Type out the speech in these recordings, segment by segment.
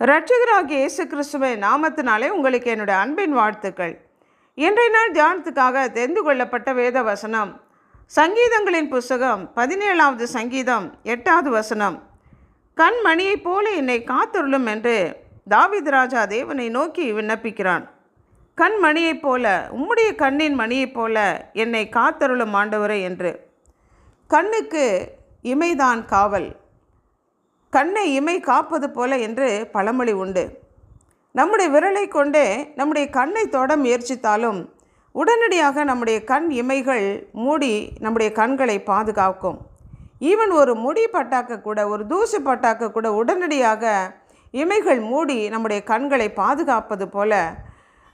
இரட்சகராகிய இயேசு கிறிஸ்துவின் நாமத்தினாலே உங்களுக்கு என்னுடைய அன்பின் வாழ்த்துக்கள். இன்றைய நாள் தியானத்துக்காக தெரிந்து கொள்ளப்பட்ட வேத வசனம் சங்கீதங்களின் புஸ்தகம் 17வது சங்கீதம் 8வது வசனம். கண்மணியைப் போல என்னை காத்தருளும் என்று தாவீது ராஜா தேவனை நோக்கி விண்ணப்பிக்கிறான். கண்மணியைப் போல, உம்முடைய கண்ணின் மணியைப் போல என்னை காத்தருளும் ஆண்டவரே என்று. கண்ணுக்கு இமைதான் காவல், கண்ணை இமை காப்பது போல என்று பழமொழி உண்டு. நம்முடைய விரலை கொண்டே நம்முடைய கண்ணை தொட முயற்சித்தாலும் உடனடியாக நம்முடைய கண் இமைகள் மூடி நம்முடைய கண்களை பாதுகாக்கும். ஈவன் ஒரு முடி பட்டாக்க கூட, ஒரு தூசு பட்டாக்க கூட உடனடியாக இமைகள் மூடி நம்முடைய கண்களை பாதுகாப்பது போல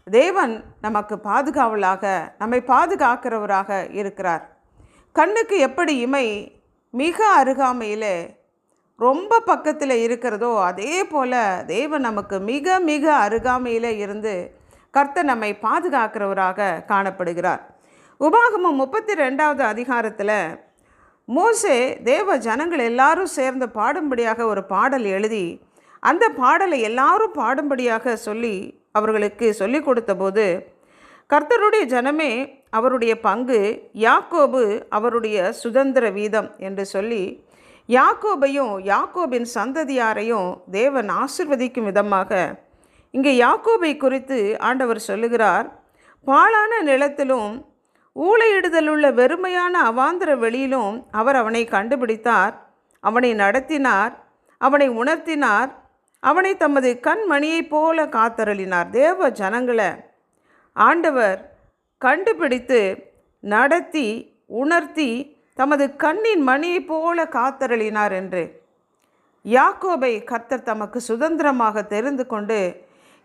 தேவன் நமக்கு பாதுகாவலாக, நம்மை பாதுகாக்கிறவராக இருக்கிறார். கண்ணுக்கு எப்படி இமை மிக அருகாமையில் ரொம்ப பக்கத்தில் இருக்கிறதோ அதே போல் தேவன் நமக்கு மிக மிக அருகாமையில் இருந்து கர்த்தர் நம்மை பாதுகாக்கிறவராக காணப்படுகிறார். உபாகமம் 32வது அதிகாரத்தில் மோசே தேவ ஜனங்கள் எல்லாரும் சேர்ந்து பாடும்படியாக ஒரு பாடல் எழுதி அந்த பாடலை எல்லாரும் பாடும்படியாக சொல்லி அவர்களுக்கு சொல்லி கொடுத்தபோது, கர்த்தருடைய ஜனமே அவருடைய பங்கு, யாக்கோபு அவருடைய சுதந்திர வீதம் என்று சொல்லி யாக்கோபையும் யாக்கோபின் சந்ததியாரையும் தேவன் ஆசீர்வதிக்கும் விதமாக இங்கே யாக்கோபை குறித்து ஆண்டவர் சொல்லுகிறார். பாழான நிலத்திலும் ஊளையிடுதலுள்ள வெறுமையான அவாந்தர வெளியிலும் அவர் அவனை கண்டுபிடித்தார், அவனை நடத்தினார், அவனை உணர்த்தினார், அவனை தமது கண்மணியைப் போல காத்தருளினார். தேவ ஜனங்களை ஆண்டவர் கண்டுபிடித்து நடத்தி உணர்த்தி தமது கண்ணின் மணியைப் போல காத்தருளினார் என்று. யாக்கோபை கர்த்தர் தமக்கு சுதந்திரமாக தெரிந்து கொண்டு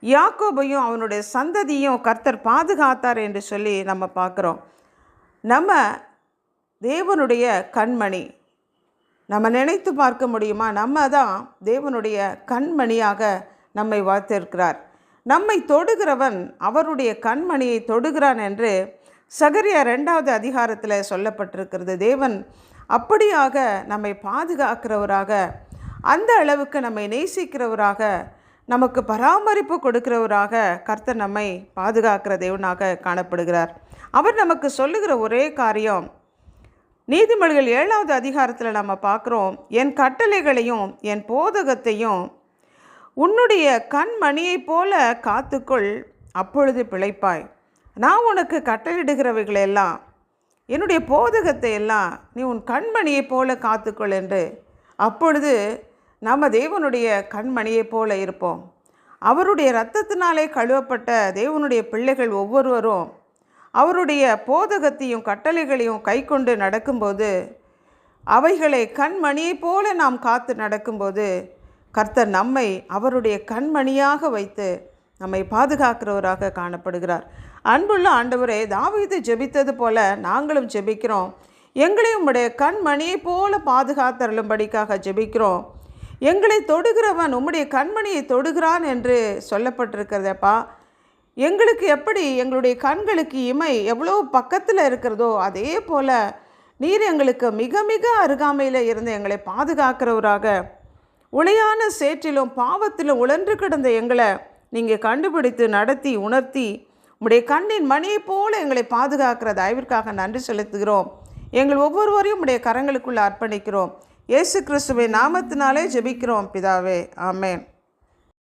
யாக்கோபையும் அவனுடைய சந்ததியும் கர்த்தர் பாதுகாத்தார் என்று சொல்லி நம்ம பார்க்குறோம். நம்ம தேவனுடைய கண்மணி, நம்ம நினைத்து பார்க்க முடியுமா? நம்ம தான் தேவனுடைய கண்மணியாக நம்மை வைத்திருக்கிறார். நம்மை தொடுகிறவன் அவருடைய கண்மணியை தொடுகிறான் என்று சகரியா 2வது அதிகாரத்தில் சொல்லப்பட்டிருக்கிறது. தேவன் அப்படியாக நம்மை பாதுகாக்கிறவராக, அந்த அளவுக்கு நம்மை நேசிக்கிறவராக, நமக்கு பராமரிப்பு கொடுக்கிறவராக கர்த்தர் நம்மை பாதுகாக்கிற தேவனாக காணப்படுகிறார். அவர் நமக்கு சொல்லுகிற ஒரே காரியம், நீதிமொழிகள் 7வது அதிகாரத்தில் நம்ம பார்க்குறோம், என் கட்டளைகளையும் என் போதகத்தையும் உன்னுடைய கண்மணியைப் போல காத்துக்கொள், அப்பொழுது பிழைப்பாய். நான் உனக்கு கட்டளிடுகிறவைகளெல்லாம், என்னுடைய போதகத்தை எல்லாம் நீ உன் கண்மணியைப் போல காத்துக்கொள் என்று. அப்பொழுது நம்ம தேவனுடைய கண்மணியைப் போல இருப்போம். அவருடைய இரத்தத்தினாலே கழுவப்பட்ட தேவனுடைய பிள்ளைகள் ஒவ்வொருவரும் அவருடைய போதகத்தையும் கட்டளைகளையும் கை கொண்டு நடக்கும்போது, அவைகளை கண்மணியைப் போல நாம் காத்து நடக்கும்போது கர்த்தர் நம்மை அவருடைய கண்மணியாக வைத்து நம்மை பாதுகாக்கிறவராக காணப்படுகிறார். அன்புள்ள ஆண்டவரே, தாவீது ஜெபித்தது போல நாங்களும் ஜெபிக்கிறோம். எங்களையும் உம்முடைய கண்மணியை போல பாதுகாத்தருளும்படிக்காக ஜெபிக்கிறோம். எங்களை தொடுகிறவன் உம்முடைய கண்மணியை தொடுகிறான் என்று சொல்லப்பட்டிருக்கிறதப்பா. எங்களுக்கு எப்படி எங்களுடைய கண்களுக்கு இமை எவ்வளோ பக்கத்தில் இருக்கிறதோ அதே போல் நீர் எங்களுக்கு மிக மிக அருகாமையில் இருந்து எங்களை பாதுகாக்கிறவராக, உளையான சேற்றிலும் பாவத்திலும் உழன்று கிடந்த எங்களை நீங்கள் கண்டுபிடித்து நடத்தி உணர்த்தி உம்முடைய கண்ணின் மணியைப் போல எங்களை பாதுகாக்கிற தயவிற்காக நன்றி செலுத்துகிறோம். எங்கள் ஒவ்வொருவரையும் உம்முடைய கரங்களுக்குள்ள அர்ப்பணிக்கிறோம். இயேசு கிறிஸ்துவின் நாமத்தினாலே ஜெபிக்கிறோம் பிதாவே, ஆமென்.